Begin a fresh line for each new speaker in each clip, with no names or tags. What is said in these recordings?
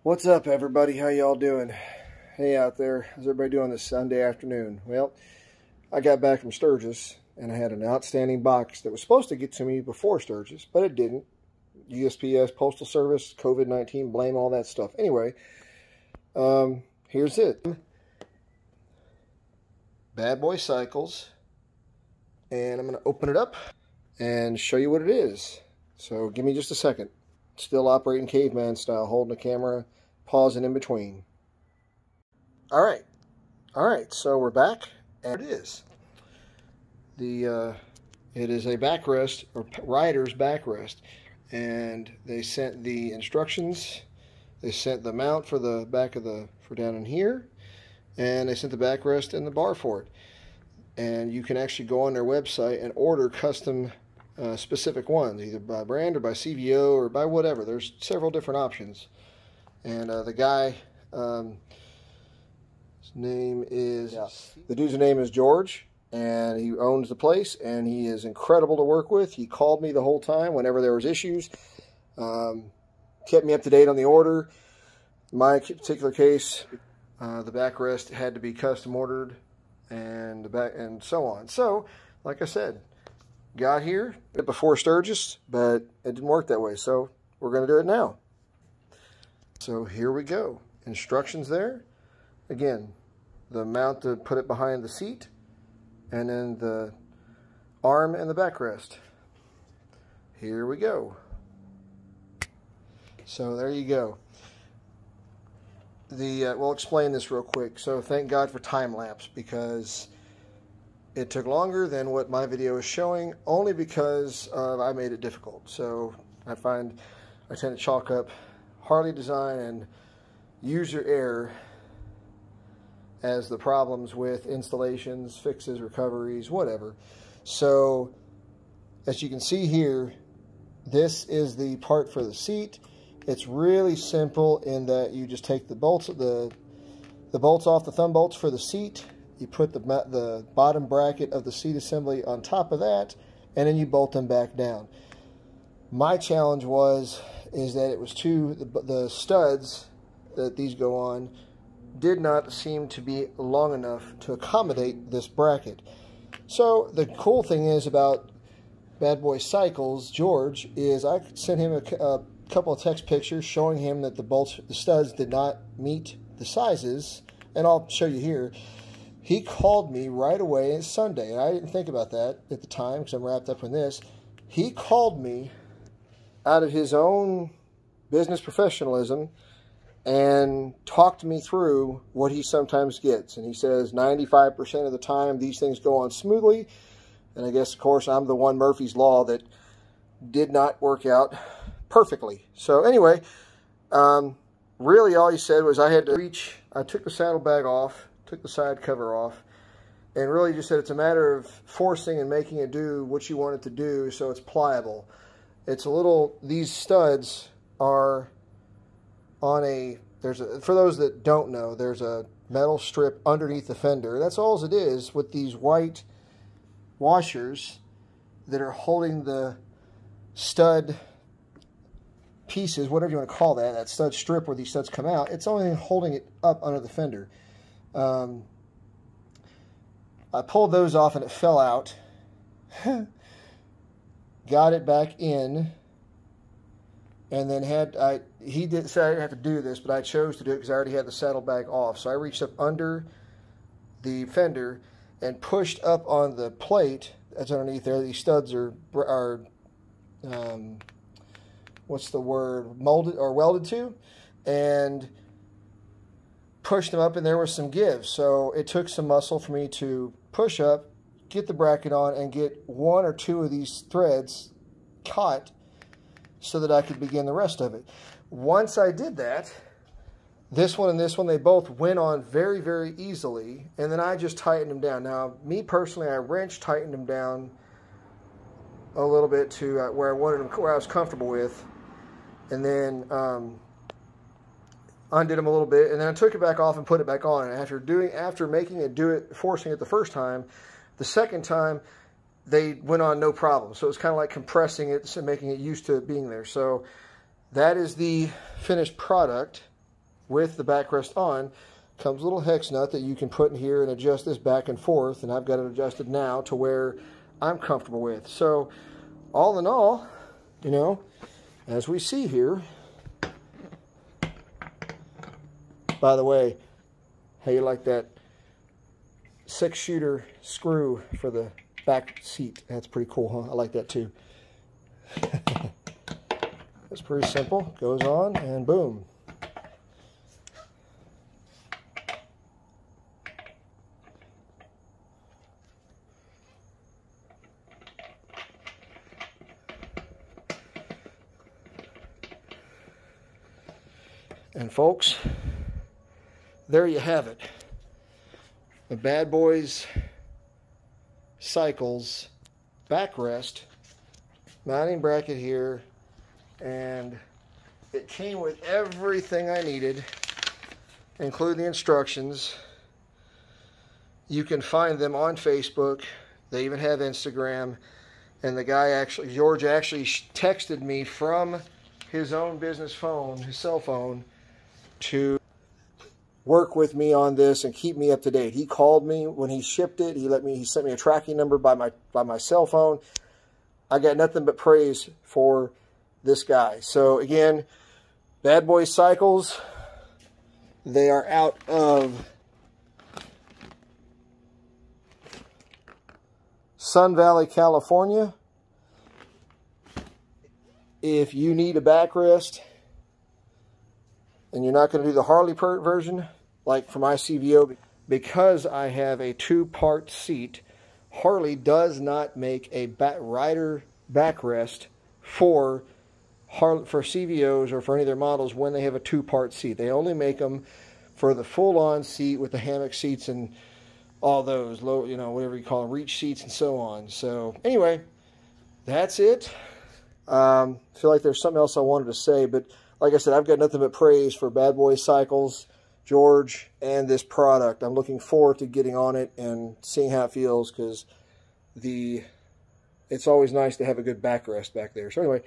What's up, everybody? How y'all doing? Hey out there, how's everybody doing this Sunday afternoon? Well, I got back from Sturgis and I had an outstanding box that was supposed to get to me before Sturgis, but it didn't. USPS, Postal Service, COVID-19, blame all that stuff. Anyway, here's it. Bad Boy Cycles, and I'm going to open it up and show you what it is. So give me just a second. Still operating caveman style, holding the camera, pausing in between. All right, so we're back, and it is. It is a backrest, or rider's backrest, and they sent the instructions, they sent the mount for the back of for down in here, and they sent the backrest and the bar for it. And you can actually go on their website and order custom specific ones, either by brand or by CVO or by whatever. There's several different options. And the guy, his name is, the dude's name is George, and he owns the place, and he is incredible to work with. He called me the whole time whenever there was issues, kept me up to date on the order. In my particular case, the backrest had to be custom ordered, and so on. So, like I said, got here before Sturgis, but it didn't work that way, so we're going to do it now. So here we go. Instructions there. Again, the mount to put it behind the seat, and then the arm and the backrest. Here we go. So there you go. We'll explain this real quick. So thank God for time lapse, because it took longer than what my video is showing, only because I made it difficult. So I tend to chalk up Harley design and user error as the problems with installations, fixes, recoveries, whatever. So as you can see here, this is the part for the seat. It's really simple in that you just take the bolts off, the thumb bolts for the seat. You put the bottom bracket of the seat assembly on top of that, and then you bolt them back down. My challenge is that it was the studs that these go on did not seem to be long enough to accommodate this bracket. So the cool thing is about Bad Boy Cycles, George, is I sent him a couple of text pictures showing him that the studs did not meet the sizes, and I'll show you here. He called me right away. It's Sunday, and I didn't think about that at the time because I'm wrapped up in this. He called me out of his own business professionalism and talked me through what he sometimes gets. And he says 95% of the time these things go on smoothly. And I guess, of course, I'm the one Murphy's Law that did not work out perfectly. So anyway, really all he said was I took the saddlebag off, took the side cover off, and really just said it's a matter of forcing and making it do what you want it to do so it's pliable. It's a little, these studs are on for those that don't know, there's a metal strip underneath the fender. That's all it is, with these white washers that are holding the stud pieces, whatever you want to call that stud strip where these studs come out. It's only holding it up under the fender. I pulled those off and it fell out. Got it back in, and then he did say I didn't have to do this, but I chose to do it because I already had the saddlebag off. So I reached up under the fender and pushed up on the plate that's underneath there. These studs are what's the word, molded or welded to, and pushed them up, and there was some give. So it took some muscle for me to push up, get the bracket on, and get one or two of these threads caught so that I could begin the rest of it. Once I did that, this one and this one, they both went on very, very easily, and then I just tightened them down. Now, me personally, I wrench tightened them down a little bit to where I was comfortable with, and then undid them a little bit, and then I took it back off and put it back on. And after making it do it, forcing it the first time, the second time they went on no problem. So it was kind of like compressing it and making it used to being there. So that is the finished product. with the backrest on comes a little hex nut that you can put in here and adjust this back and forth, and I've got it adjusted now to where I'm comfortable with. So all in all, you know, as we see here, by the way, how you like that 6-shooter screw for the back seat? That's pretty cool, huh? I like that too. It's pretty simple. Goes on and boom. And folks, there you have it. The Bad Boys Cycles backrest mounting bracket here, and it came with everything I needed, including the instructions. You can find them on Facebook. They even have Instagram. And the guy actually, George actually texted me from his own business phone, his cell phone, to work with me on this and keep me up to date. He called me when he shipped it. He sent me a tracking number by my cell phone. I got nothing but praise for this guy. So again, Bad Boy Cycles, they are out of Sun Valley, California. If you need a backrest and you're not going to do the Harley version, like for my CVO, because I have a 2-part seat, Harley does not make a rider backrest for CVOs or for any of their models when they have a 2-part seat. They only make them for the full-on seat with the hammock seats and all those low, you know, whatever you call them, reach seats and so on. So anyway, that's it. I feel like there's something else I wanted to say, but like I said, I've got nothing but praise for Bad Boy Cycles, George, and this product. I'm looking forward to getting on it and seeing how it feels, because it's always nice to have a good backrest back there. So anyway,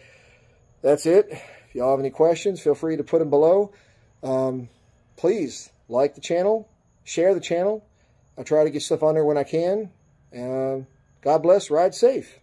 that's it. If y'all have any questions, feel free to put them below. Please like the channel, share the channel. I try to get stuff on there when I can. God bless, ride safe.